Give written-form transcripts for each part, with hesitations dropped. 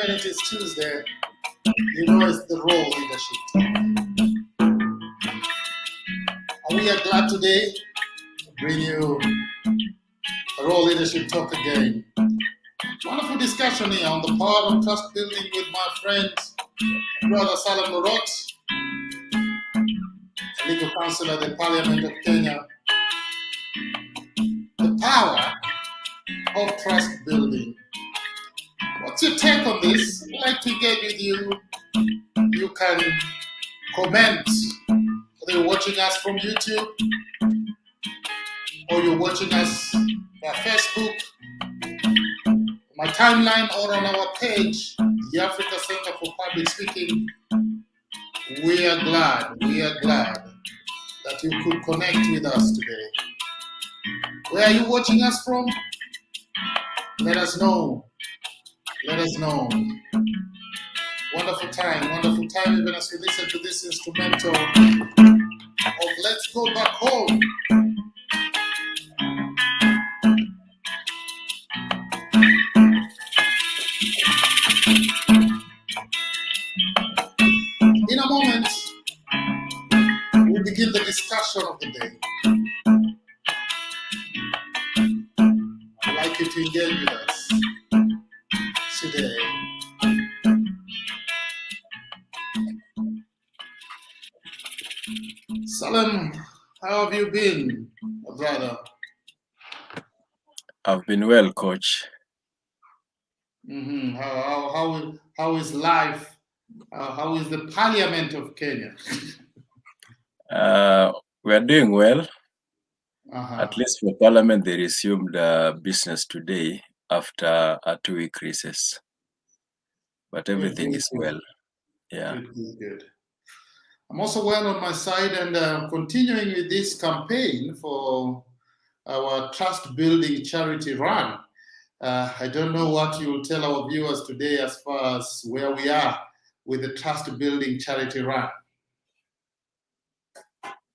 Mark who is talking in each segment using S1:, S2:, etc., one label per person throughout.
S1: when it is Tuesday, you know it's the raw leadership talk. And we are glad today to bring you a raw leadership talk again. Wonderful discussion here on the power of trust building with my friends, brother Salem Lorot, legal counsel at the Parliament of Kenya. The power of trust building. What's your take on this? I'd like to engage with you. You can comment whether you're watching us from YouTube or you're watching us via Facebook, my timeline, or on our page, the Africa Center for Public Speaking. We are glad that you could connect with us today. Where are you watching us from? Let us know. Wonderful time even as we listen to this instrumental of Let's Go Back Home. In a moment, we'll begin the discussion of the day. I'd like you to engage with us today. Salem, how have you been, brother?
S2: I've been well, Coach.
S1: How is life? How is the Parliament of Kenya?
S2: We are doing well. At least for Parliament, they resumed business today after a 2-week recess. But everything is well. Yeah.
S1: Good. I'm also well on my side and continuing with this campaign for our trust building charity run. I don't know what you will tell our viewers today as far as where we are with the trust building charity run.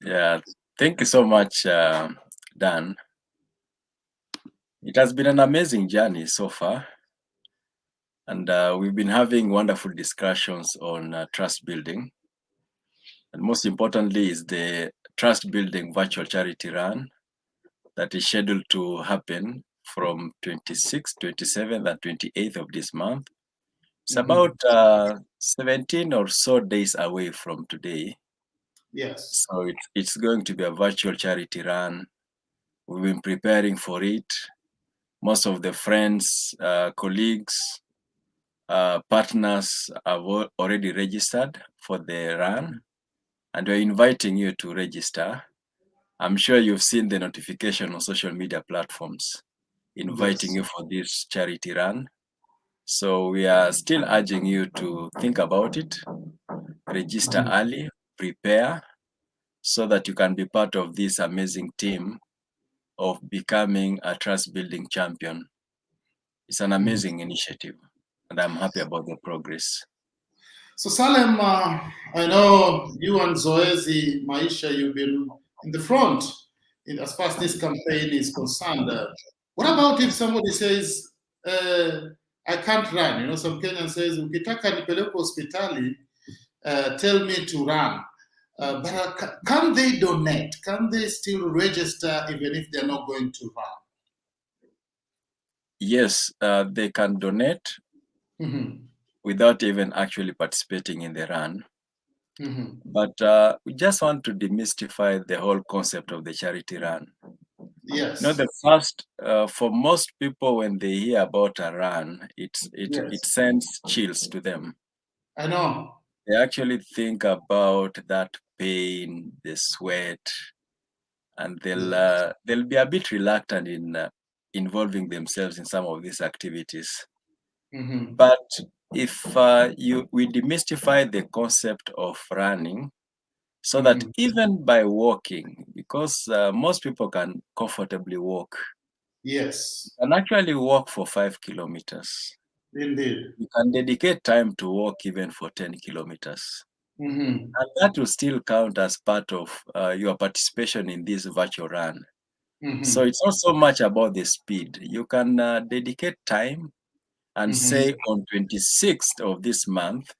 S2: Yeah, thank you so much, Dan. It has been an amazing journey so far. And we've been having wonderful discussions on trust building. And most importantly is the trust building virtual charity run that is scheduled to happen from 26th, 27th, and 28th of this month. It's about 17 or so days away from today.
S1: Yes.
S2: So it's going to be a virtual charity run. We've been preparing for it. Most of the friends, colleagues, partners have already registered for the run, and we're inviting you to register. I'm sure you've seen the notification on social media platforms inviting you for this charity run. So we are still urging you to think about it, register early, prepare, so that you can be part of this amazing team of becoming a trust building champion. It's an amazing initiative, and I'm happy about the progress.
S1: So Salem, I know you and Zoezi Maisha, you've been in the front as far as this campaign is concerned. What about if somebody says, I can't run? You know, some Kenyan says, ukitaka nipeleke hospitali, tell me to run. But can they donate? Can they still register even if they're not going to run?
S2: Yes, they can donate without even actually participating in the run. But we just want to demystify the whole concept of the charity run.
S1: Yes.
S2: You know, the first, for most people, when they hear about a run, it sends chills to them.
S1: I know.
S2: They actually think about that pain, the sweat, and they'll be a bit reluctant in involving themselves in some of these activities. But if we demystify the concept of running, so that even by walking, because most people can comfortably walk.
S1: Yes.
S2: You can actually walk for 5 kilometers.
S1: Indeed.
S2: You can dedicate time to walk even for 10 kilometers. And that will still count as part of your participation in this virtual run. So it's not so much about the speed. You can dedicate time and say on 26th of this month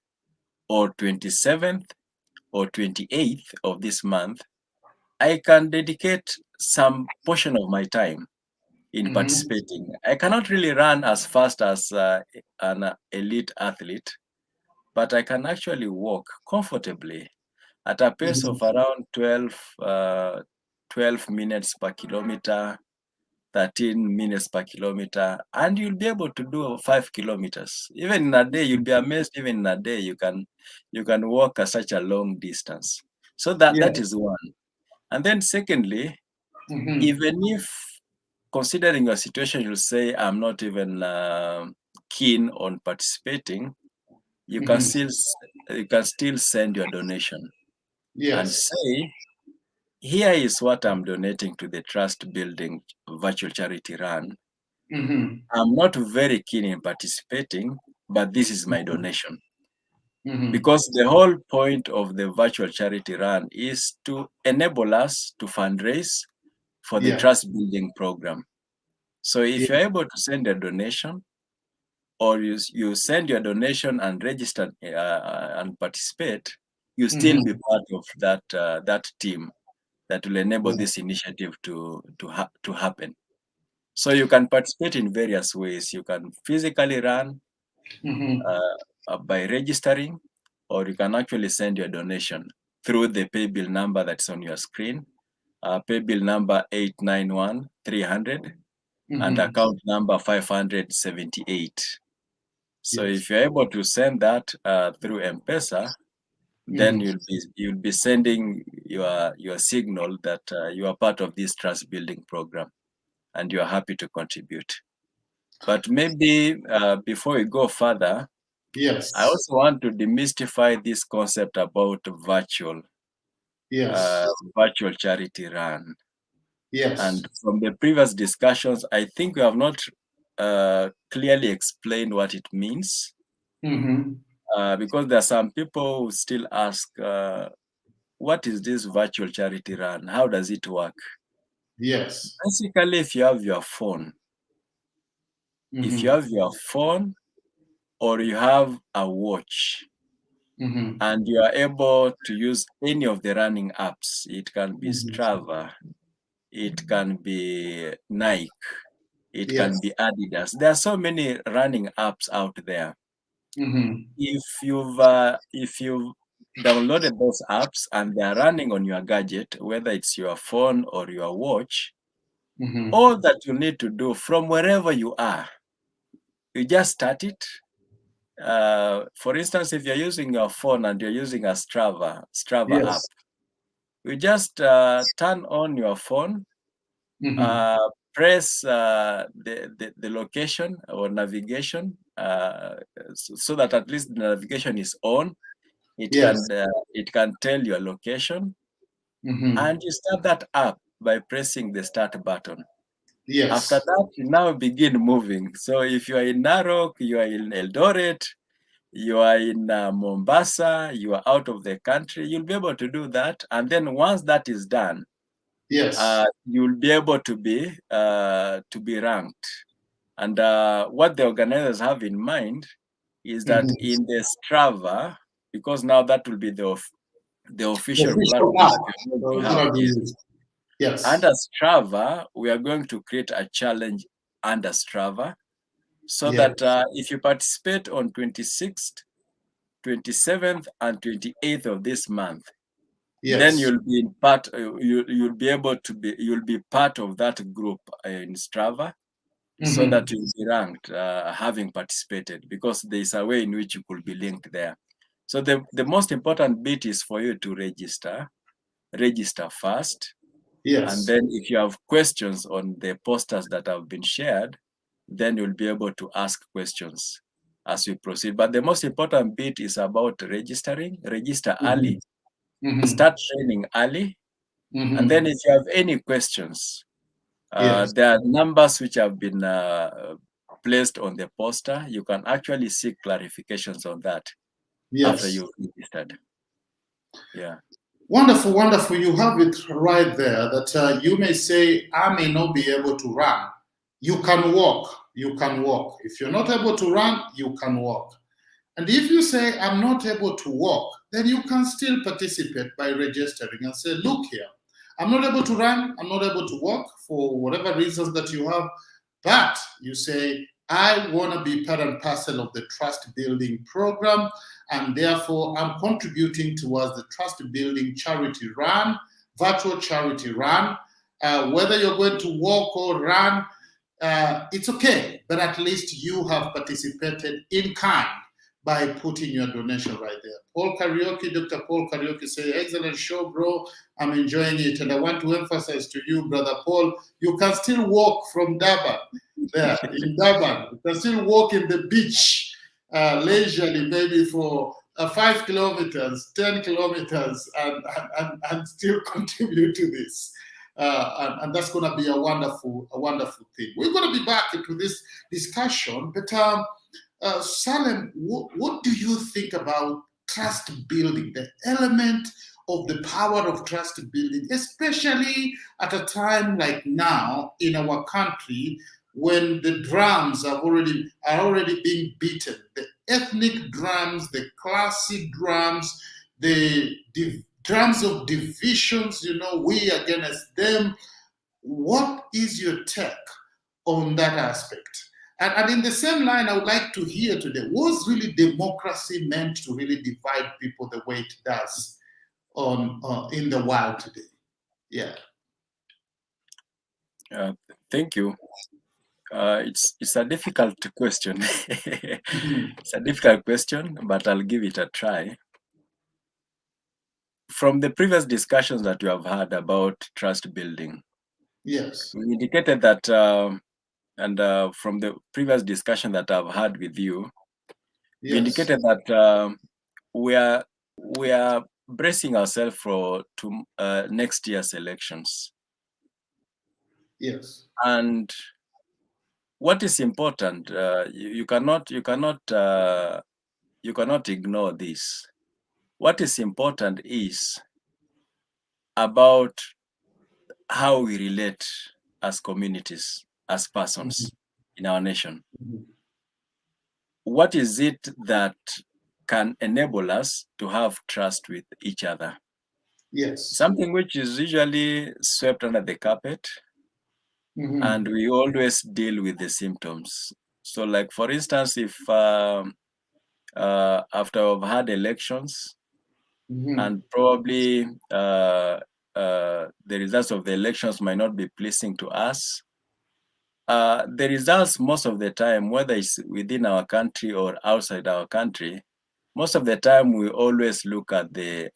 S2: or 27th or 28th of this month, I can dedicate some portion of my time in participating. I cannot really run as fast as an elite athlete, but I can actually walk comfortably at a pace of around 12 minutes per kilometer, 13 minutes per kilometer, and you'll be able to do 5 kilometers. Even in a day, you'll be amazed. Even in a day, you can walk such a long distance. So that is one. And then secondly, even if considering your situation, you say I'm not even keen on participating, you can still send your donation and
S1: Yes.
S2: say, here is what I'm donating to the Trust Building virtual charity run. I'm not very keen in participating, but this is my donation. Because the whole point of the virtual charity run is to enable us to fundraise for the
S1: Yeah.
S2: Trust Building program. So if
S1: Yeah.
S2: you're able to send a donation, or you send your donation and register and participate, you still be part of that team that will enable this initiative to happen. So you can participate in various ways. You can physically run by registering, or you can actually send your donation through the paybill number that's on your screen, paybill number 891300 and account number 578. So
S1: Yes.
S2: if you're able to send that through M-Pesa, then you'll be sending your signal that you are part of this trust building program and you are happy to contribute. But maybe before we go further, I
S1: Yes.
S2: also want to demystify this concept about
S1: Yes.
S2: virtual charity run.
S1: Yes.
S2: And from the previous discussions, I think we have not clearly explained what it means. Because there are some people who still ask, what is this virtual charity run? How does it work?
S1: Yes.
S2: Basically, if you have your phone, or you have a watch and you are able to use any of the running apps, it can be Strava, it can be Nike, it can
S1: Yes.
S2: be Adidas. There are so many running apps out there. If you've downloaded those apps and they are running on your gadget, whether it's your phone or your watch, all that you need to do from wherever you are, you just start it. For instance, if you're using your phone and you're using a Strava app,
S1: Yes.
S2: you just turn on your phone, press the location or navigation, so that at least the navigation is on. It
S1: Yes.
S2: can tell your location, and you start that app by pressing the start button. After
S1: Yes.
S2: that, you now begin moving. So if you are in Narok, you are in Eldoret, you are in Mombasa, you are out of the country, you'll be able to do that. And then once that is done,
S1: Yes.
S2: you'll be able to be ranked. And what the organizers have in mind is that in the Strava, because now that will be the
S1: The
S2: official
S1: official
S2: platform
S1: app
S2: that we're going to
S1: is
S2: have.
S1: gonna be
S2: Yes.
S1: used. Yes.
S2: Under Strava, we are going to create a challenge under Strava, so
S1: Yes.
S2: that if you participate on 26th, 27th, and 28th of this month, then
S1: Yes.
S2: you'll be in part. You'll be part of that group in Strava, so that you'll be ranked having participated, because there is a way in which you could be linked there. So the most important bit is for you to register first. And
S1: Yes.
S2: then if you have questions on the posters that have been shared, then you'll be able to ask questions as we proceed. But the most important bit is about registering. Register early, start training early. And then if you have any questions,
S1: Yes.
S2: there are numbers which have been placed on the poster. You can actually seek clarifications on that after
S1: Yes.
S2: you've registered. Yeah.
S1: Wonderful, wonderful. You have it right there that you may say, I may not be able to run. You can walk. you can walk. If you're not able to run, you can walk. And if you say, I'm not able to walk, then you can still participate by registering and say, look here, I'm not able to run, I'm not able to walk for whatever reasons that you have, but you say, I want to be part and parcel of the trust building program, and therefore I'm contributing towards the trust building charity run, virtual charity run. Whether you're going to walk or run, it's okay, but at least you have participated in kind by putting your donation right there. Paul Karaoke, Dr. Paul Karaoke say, excellent show, bro. I'm enjoying it. And I want to emphasize to you, Brother Paul, you can still walk from Durban, there in Durban. You can still walk in the beach leisurely, maybe for 5 kilometers, 10 kilometers, and still contribute to this. And that's going to be a wonderful thing. We're going to be back into this discussion, but Salem, what do you think about trust building, the element of the power of trust building, especially at a time like now in our country when the drums are already being beaten, the ethnic drums, the classic drums, the drums of divisions, we against them. What is your take on that aspect? And in the same line, I would like to hear today, was really democracy meant to really divide people the way it does in the world today? Yeah.
S2: Thank you. It's a difficult question. It's a difficult question, but I'll give it a try. From the previous discussions that you have had about trust building,
S1: Yes.
S2: we indicated that, and from the previous discussion that I've had with you, we
S1: Yes.
S2: indicated that we are bracing ourselves for next year's elections.
S1: Yes.
S2: And what is important, you cannot ignore this. What is important is about how we relate as communities, as persons in our nation. What is it that can enable us to have trust with each other?
S1: Yes.
S2: Something which is usually swept under the carpet, and we always deal with the symptoms. So, like for instance, if after we've had elections, and probably the results of the elections might not be pleasing to us, the results most of the time, whether it's within our country or outside our country, most of the time we always look at the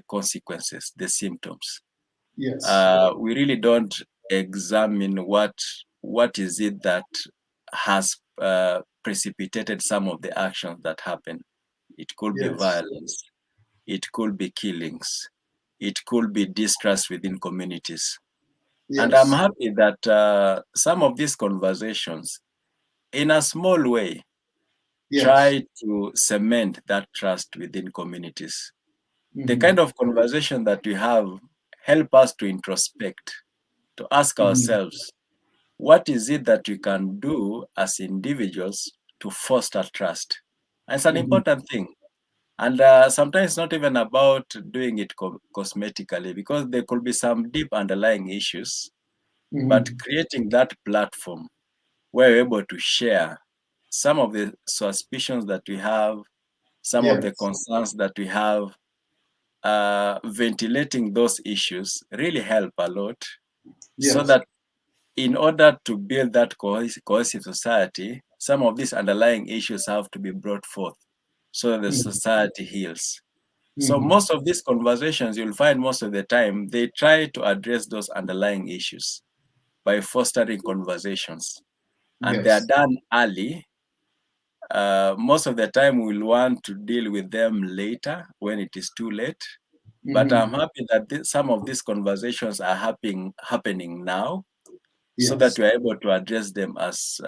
S2: consequences, the symptoms.
S1: Yes.
S2: We really don't examine what is it that has precipitated some of the actions that happen. It could be violence, it could be killings, it could be distrust within communities.
S1: Yes.
S2: And I'm happy that some of these conversations, in a small way, try to cement that trust within communities. The kind of conversation that we have help us to introspect, to ask ourselves, what is it that we can do as individuals to foster trust? And it's an important thing. And sometimes not even about doing it cosmetically, because there could be some deep underlying issues, but creating that platform where we're able to share some of the suspicions that we have, some of the concerns that we have, ventilating those issues really help a lot. So that in order to build that cohesive society, some of these underlying issues have to be brought forth so that the society heals. So most of these conversations, you'll find most of the time, they try to address those underlying issues by fostering conversations. And they are done early. Most of the time, we'll want to deal with them later when it is too late. But I'm happy that some of these conversations are happening now, so that we are able to address them as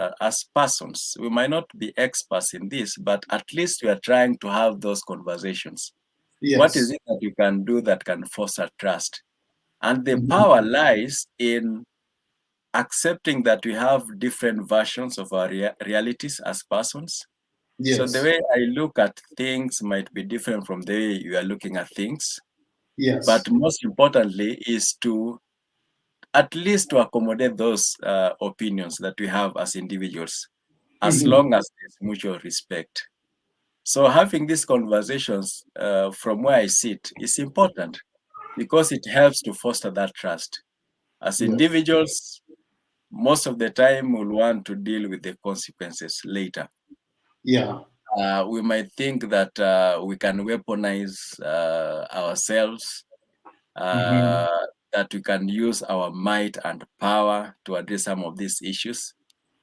S2: persons. We might not be experts in this, but at least we are trying to have those conversations. What is it that you can do that can foster trust? And the power lies in accepting that we have different versions of our realities as persons. So the
S1: Yes.
S2: way I look at things might be different from the way you are looking at things. But
S1: Yes.
S2: most importantly is to at least to accommodate those opinions that we have as individuals, as
S1: Mhm.
S2: long as there's mutual respect. So having these conversations from where I sit is important because it helps to foster that trust. As
S1: Yes.
S2: individuals, most of the time we'll want to deal with the consequences later.
S1: Yeah.
S2: We might think that we can weaponize ourselves,
S1: Mhm.
S2: uh, that we can use our might and power to address some of these issues.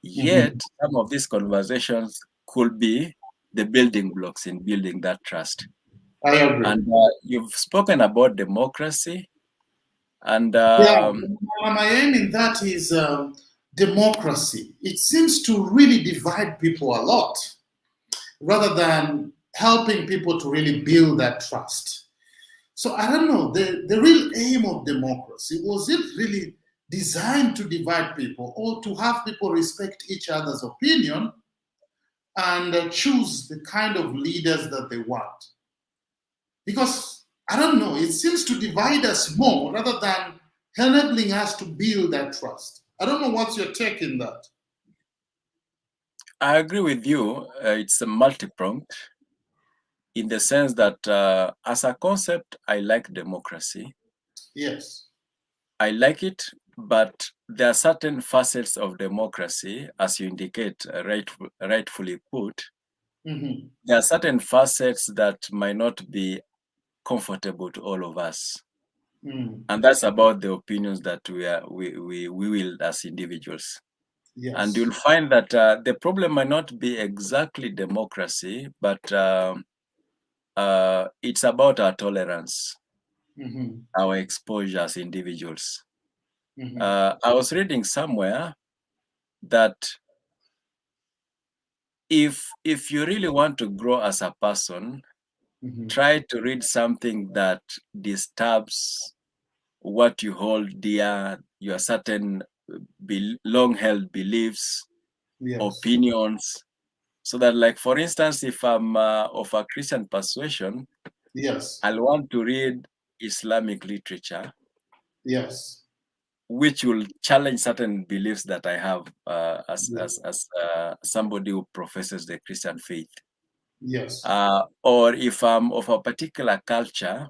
S2: Yet,
S1: Mhm.
S2: some of these conversations could be the building blocks in building that trust.
S1: I agree.
S2: And you've spoken about democracy, and
S1: Yeah, my aim in that is democracy. It seems to really divide people a lot rather than helping people to really build that trust. So I don't know, the real aim of democracy, was it really designed to divide people or to have people respect each other's opinion and choose the kind of leaders that they want? Because I don't know, it seems to divide us more rather than enabling us to build that trust. I don't know what's your take in that.
S2: I agree with you. It's a multi-pronged in the sense that as a concept, I like democracy.
S1: Yes.
S2: I like it, but there are certain facets of democracy, as you indicate, rightfully put.
S1: Hmm.
S2: There are certain facets that might not be comfortable to all of us,
S1: Mm.
S2: and that's about the opinions that we will as individuals. And
S1: Yes.
S2: you'll find that the problem might not be exactly democracy, but it's about our tolerance,
S1: Hmm.
S2: our exposure as individuals.
S1: Hmm.
S2: I was reading somewhere that if you really want to grow as a person,
S1: Hmm.
S2: try to read something that disturbs what you hold dear, your certain long-held beliefs,
S1: Yes.
S2: opinions. So that, like for instance, if I'm of a Christian persuasion,
S1: Yes.
S2: I'll want to read Islamic literature,
S1: Yes.
S2: which will challenge certain beliefs that I have
S1: Yes.
S2: as somebody who professes the Christian faith.
S1: Yes.
S2: Or if I'm of a particular culture,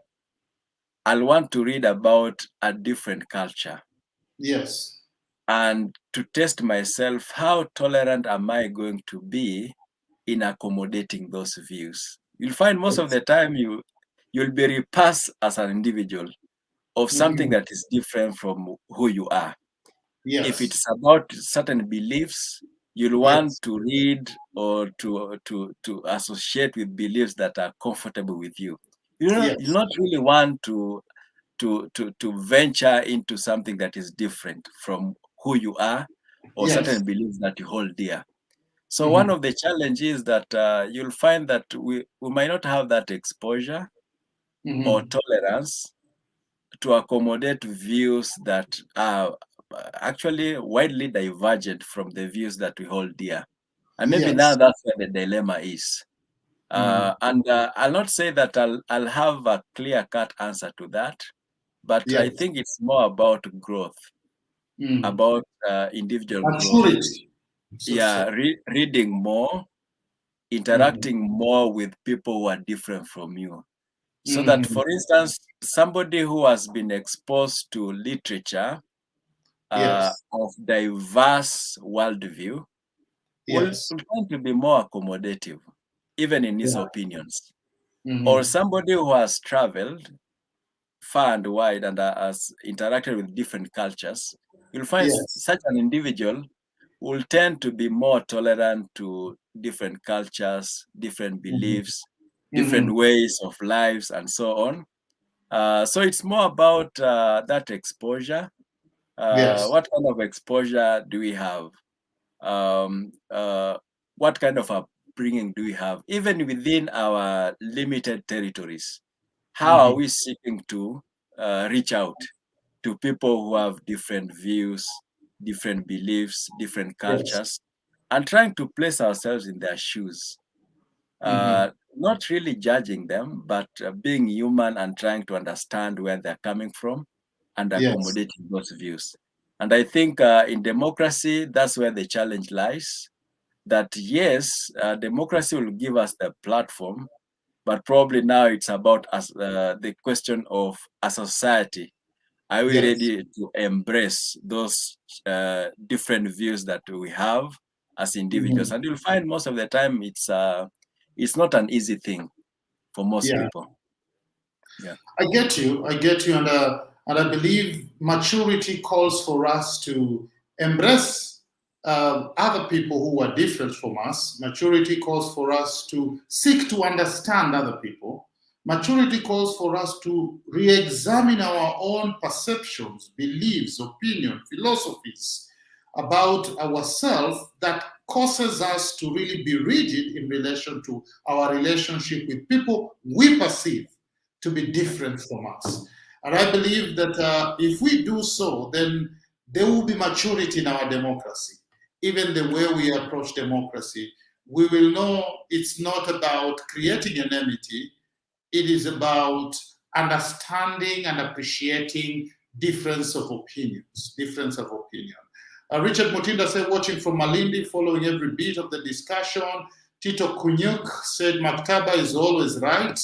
S2: I'll want to read about a different culture
S1: Yes.
S2: and to test myself, how tolerant am I going to be in accommodating those views? You'll find most of
S1: Yes.
S2: the time you'll be repulsed as an individual of something
S1: Hmm.
S2: that is different from who you are. If
S1: Yes.
S2: it's about certain beliefs, you'll want
S1: Yes.
S2: to read or to associate with beliefs that are comfortable with you. You
S1: Yes.
S2: not really want to venture into something that is different from who you are or
S1: Yes.
S2: certain beliefs that you hold dear. So one
S1: Hmm.
S2: of the challenges that you'll find that we might not have that exposure or
S1: Hmm.
S2: tolerance to accommodate views that are actually widely divergent from the views that we hold dear. And maybe now
S1: Yes.
S2: that's where the dilemma is.
S1: Hmm.
S2: And I'll not say that I'll have a clear-cut answer to that, but I
S1: Yes.
S2: think it's more about growth,
S1: Hmm.
S2: about individual growth.
S1: Maturity, so to
S2: Yeah,
S1: say.
S2: reading more,
S1: Hmm.
S2: interacting more with people who are different from you. So that,
S1: Hmm.
S2: for instance, somebody who has been exposed to literature
S1: Yes.
S2: of diverse worldview
S1: Yes.
S2: will tend to be more accommodative, even in his
S1: Yeah.
S2: opinions. Or
S1: Hmm.
S2: somebody who has traveled far and wide and has interacted with different cultures, you'll find
S1: Yes.
S2: such an individual will tend to be more tolerant to different cultures, different
S1: Hmm.
S2: beliefs,
S1: Hmm.
S2: different ways of lives, and so on. So it's more about that exposure.
S1: Yes.
S2: What kind of exposure do we have? Um, uh, what kind of upbringing do we have, even within our limited territories? How are
S1: Hmm.
S2: we seeking to reach out to people who have different views, different beliefs, different
S1: Yes.
S2: cultures, and trying to place ourselves in their shoes.
S1: Mm-hmm.
S2: Not really judging them, but being human and trying to understand where they're coming from and
S1: Yes.
S2: accommodating those views. And I think in democracy, that's where the challenge lies. That yes, democracy will give us the platform, but probably now it's about us, the question of as a society, are we
S1: Yes.
S2: ready to embrace those different views that we have as individuals?
S1: Mm-hmm.
S2: And you'll find most of the time it's not an easy thing for most
S1: Yeah.
S2: people. Yeah.
S1: I get you. I get you, and I believe maturity calls for us to embrace other people who are different from us. Maturity calls for us to seek to understand other people. Maturity calls for us to re-examine our own perceptions, beliefs, opinions, philosophies about ourselves that causes us to really be rigid in relation to our relationship with people we perceive to be different from us. And I believe that if we do so, then there will be maturity in our democracy. Even the way we approach democracy, we will know it's not about creating enmity, it is about understanding and appreciating difference of opinions, difference of opinion. Richard Mutinda said, watching from Malindi, following every bit of the discussion. Tito Kunyuk said, Maktaba is always right.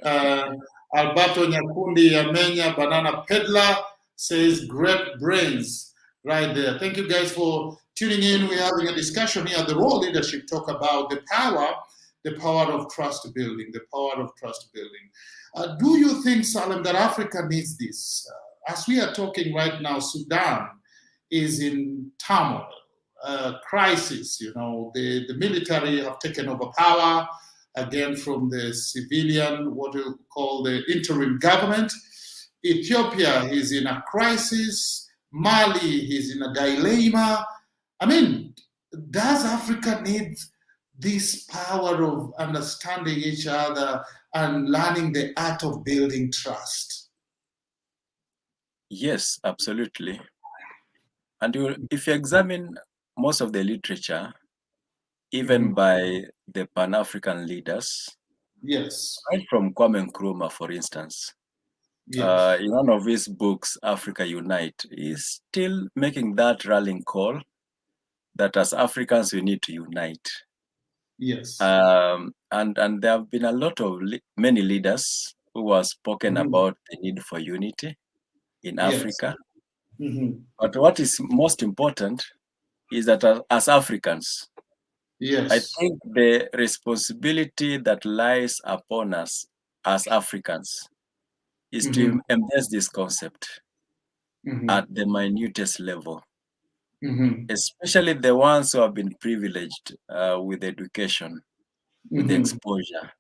S1: Uh, Alberto Nyakundi Yamenya, Banana Peddler, says, great brains right there. Thank you guys for tuning in. We're having a discussion here, the Raw Leadership talk about the power of trust building, the power of trust building. Do you think, Salem, that Africa needs this? As we are talking right now, Sudan is in turmoil, crisis. You know, the military have taken over power again from the civilian, what we call the interim government. Ethiopia is in a crisis. Mali is in a dilemma. I mean, does Africa need this power of understanding each other and learning the art of building trust?
S2: Yes, absolutely. And if you examine most of the literature, even
S1: Mhm.
S2: by the Pan-African leaders,
S1: Yes,
S2: right from Kwame Nkrumah, for instance,
S1: yes,
S2: in one of his books, Africa Unite, is still making that rallying call that as Africans we need to unite.
S1: yes.
S2: And there have been a lot of many leaders who have spoken
S1: Mhm.
S2: about the need for unity in
S1: Yes.
S2: Africa.
S1: Mhm.
S2: But what is most important is that as Africans, I
S1: Yes.
S2: think the responsibility that lies upon us as Africans is
S1: Mhm.
S2: to embrace this concept
S1: Mhm.
S2: at the minutest level,
S1: Mhm.
S2: especially the ones who have been privileged with education, with
S1: Mhm.
S2: exposure.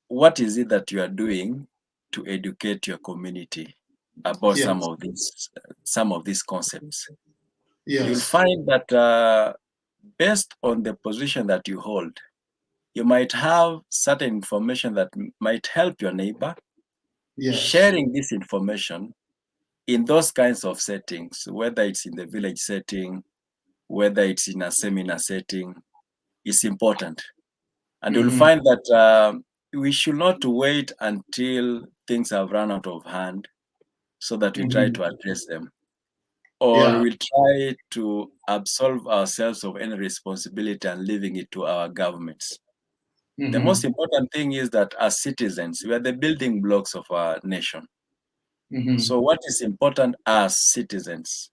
S2: What is it that you are doing to educate your community about
S1: Yes.
S2: some of these concepts? You'll
S1: Yes.
S2: find that based on the position that you hold, you might have certain information that might help your neighbor.
S1: Yes.
S2: Sharing this information in those kinds of settings, whether it's in the village setting, whether it's in a seminar setting, is important. And you'll
S1: Mhm.
S2: find that we should not wait until things have run out of hand so that we try
S1: Mhm.
S2: to address them, or
S1: Yeah.
S2: we try to absolve ourselves of any responsibility and leaving it to our governments. The most
S1: Mhm.
S2: important thing is that as citizens, we are the building blocks of our nation.
S1: Mhm.
S2: So, what is important as citizens?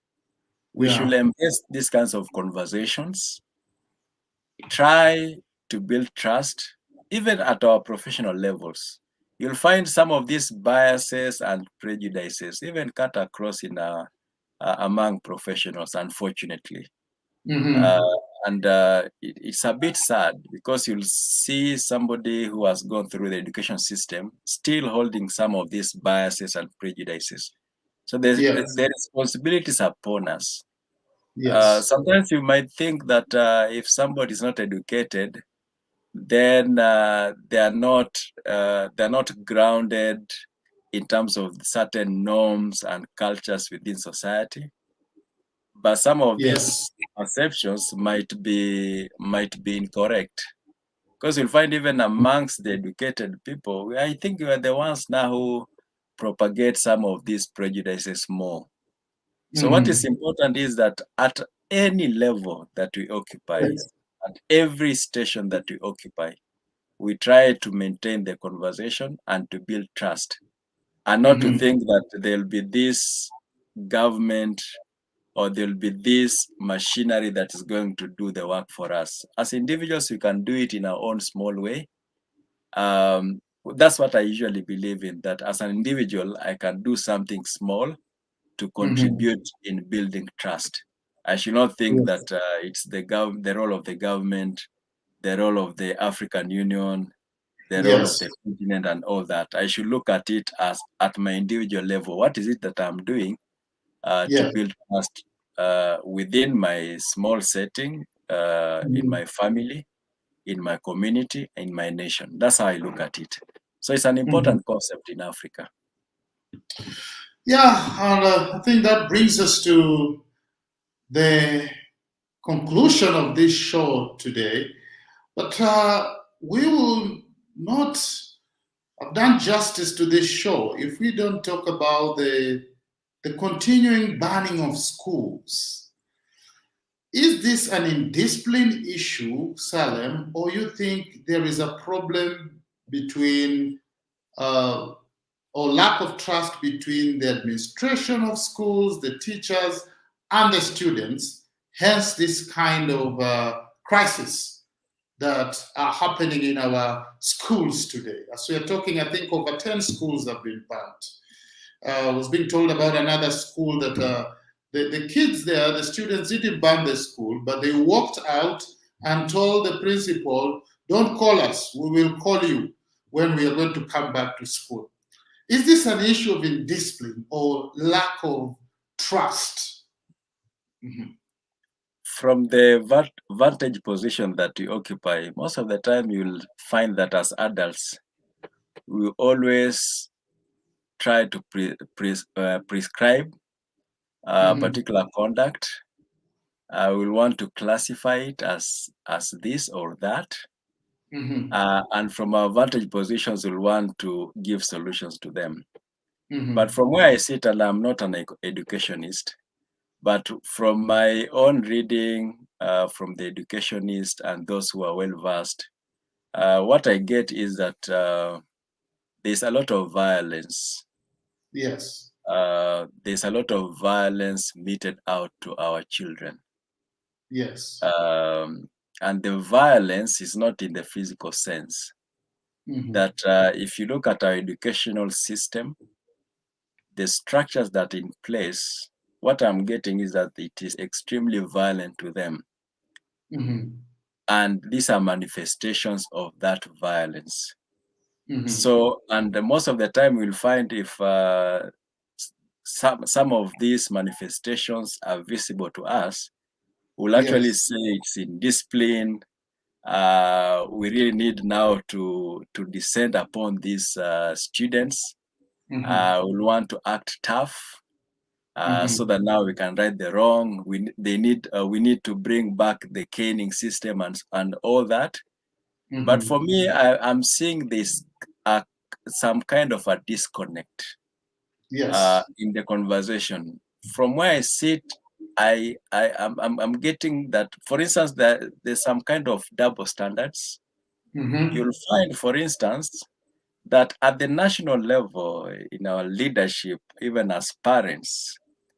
S2: We should
S1: Yeah.
S2: embrace these kinds of conversations, try to build trust, even at our professional levels. You'll find some of these biases and prejudices even cut across among professionals, unfortunately. Uh,
S1: Mhm.
S2: and it's a bit sad because you'll see somebody who has gone through the education system still holding some of these biases and prejudices. So
S1: Yes.
S2: the responsibility is upon us.
S1: Yes.
S2: Sometimes you might think that if somebody is not educated, then they're not grounded in terms of certain norms and cultures within society. but some of
S1: Yes.
S2: these perceptions might be incorrect. Because you'll find even amongst the educated people, I think we are the ones now who propagate some of these prejudices more. So what is
S1: Mhm.
S2: important is that at any level that we occupy,
S1: Yes.
S2: at every station that we occupy, we try to maintain the conversation and to build trust, and not to
S1: Mhm.
S2: think that there'll be this government or there'll be this machinery that is going to do the work for us. As individuals, we can do it in our own small way. Um, that's what I usually believe in, that as an individual, I can do something small to
S1: Mhm.
S2: contribute in building trust. I should not think that
S1: Yes.
S2: it's the role of the government, the role of the African Union, the role of
S1: Yes.
S2: the continent, and all that. I should look at it as at my individual level. What is it that I'm doing to
S1: Yes.
S2: build trust within my small setting, in
S1: Mhm.
S2: my family, in my community, in my nation? That's how I look at it. So it's an
S1: Mhm.
S2: important concept in Africa.
S1: Yeah, and I think that brings us to the conclusion of this show today. But we will not have done justice to this show if we don't talk about the continuing banning of schools. Is this an indiscipline issue, Salem, or you think there is a problem between uh, or lack of trust between the administration of schools, the teachers, and the students, hence this kind of crisis that are happening in our schools today? As we are talking, I think over 10 schools have been banned. I was being told about another school that the kids there, the students didn't ban the school, but they walked out and told the principal, don't call us, we will call you when we are going to come back to school. Is this an issue of indiscipline or lack of trust? Mhm.
S2: From the vantage position that you occupy, most of the time you'll find that as adults, we always try to prescribe a
S1: Mhm.
S2: particular conduct. We'll want to classify it as this or that.
S1: Mhm.
S2: And from our vantage positions, we'll want to give solutions to them. But
S1: Mhm.
S2: from where I sit, and I'm not an educationist, but from my own reading, from the educationist and those who are well versed, what I get is that there's a lot of violence.
S1: Yes.
S2: There's a lot of violence meted out to our children.
S1: Yes.
S2: Um, and the violence is not in the physical sense.
S1: Mhm.
S2: That if you look at our educational system, the structures that are in place, what I'm getting is that it is extremely violent to them.
S1: Mhm.
S2: And these are manifestations of that violence.
S1: Mhm.
S2: So, and most of the time we'll find if some of these manifestations are visible to us, we'll actually
S1: Yes.
S2: say it's in discipline. We really need now to descend upon these students.
S1: Mhm.
S2: We'll want to act tough so
S1: Mhm.
S2: that now we can right the wrong. We need to bring back the caning system and all that. But for
S1: Mhm.
S2: me, I'm seeing this some kind of a disconnect
S1: Yes.
S2: in the conversation. From where I sit, I'm getting that, for instance, that there's some kind of double standards.
S1: Mhm.
S2: You'll find, for instance, that at the national level, in our leadership, even as parents,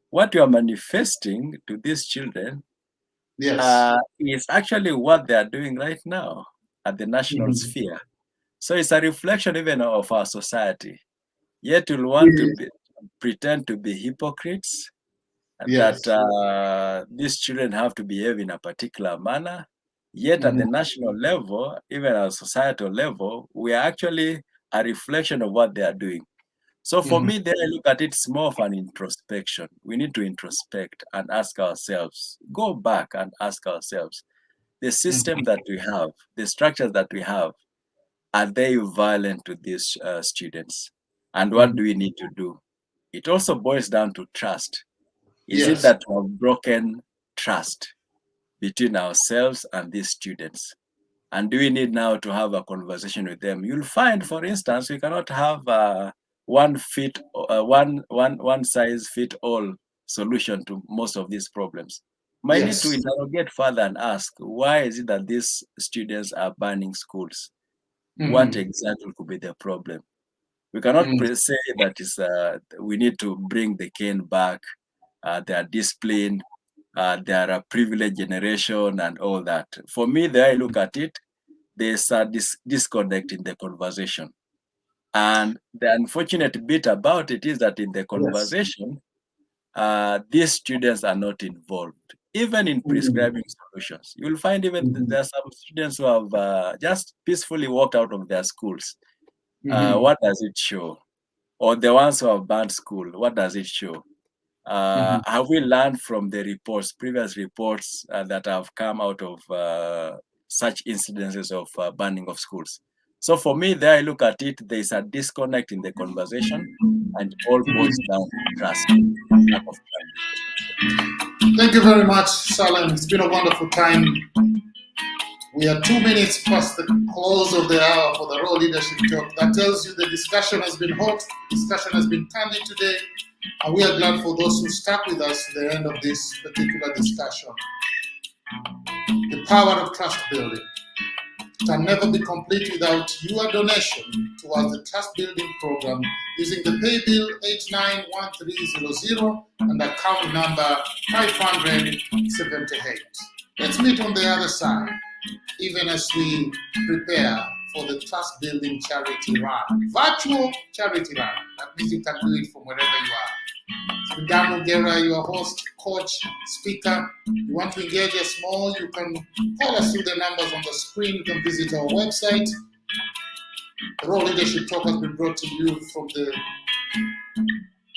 S2: what you are manifesting to these children
S1: Yes.
S2: is actually what they are doing right now at the national
S1: Mhm.
S2: sphere. So it's a reflection even of our society. Yet you'll want to
S1: Yes.
S2: pretend to be hypocrites, that
S1: Yes.
S2: these children have to behave in a particular manner. Yet at the
S1: Mhm.
S2: national level, even at societal level, we are actually a reflection of what they are doing. So for
S1: Mhm.
S2: me, then I look at it, it's more of an introspection. We need to introspect and ask ourselves, go back and ask ourselves, the system
S1: Mhm.
S2: that we have, the structures that we have, are they violent to these students? And what
S1: Mhm.
S2: do we need to do? It also boils down to trust. Is it
S1: Yes.
S2: that we have broken trust between ourselves and these students? And do we need now to have a conversation with them? You'll find, for instance, we cannot have one size fit all solution to most of these problems. Might need to
S1: Yes.
S2: interrogate further and ask, why is it that these students are banning schools? What
S1: Mm-hmm.
S2: exactly could be the problem? We cannot
S1: Mm-hmm.
S2: say that is we need to bring the cane back. They are disciplined. They are a privileged generation and all that. For me, the way I look at it, there's a disconnect in the conversation. And the unfortunate bit about it is that in the
S1: Yes.
S2: conversation, these students are not involved, even in
S1: Mm-hmm.
S2: prescribing solutions. You'll find even
S1: Mm-hmm.
S2: there are some students who have just peacefully walked out of their schools.
S1: Mm-hmm.
S2: What does it show? Or the ones who have banned school, what does it show?
S1: Mm-hmm.
S2: Have we learned from the reports, previous reports that have come out of such incidences of banning of schools? So for me, there I look at it, there is a disconnect in the conversation, and it all boils down to trust, lack of trust.
S1: Thank you very much, Salem. It's been a wonderful time. We are 2 minutes past the close of the hour for the Raw Leadership Talk. That tells you the discussion has been hot, discussion has been candid today, and we are glad for those who stuck with us to the end of this particular discussion. The power of trust building can never be complete without your donation towards the Trust Building program using the pay bill 891300 and account number 578. Let's meet on the other side, even as we prepare for the Trust Building Charity Run. Virtual charity run. That means you can do it from wherever you are. It's been Dan Mugera, your host, coach, speaker. You want to engage us more, you can call us through the numbers on the screen. You can visit our website. The Raw Leadership Talk has been brought to you from the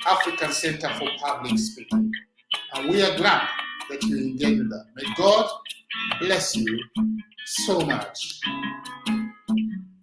S1: African Center for Public Speaking. And we are glad that you engage with that. May God bless you so much.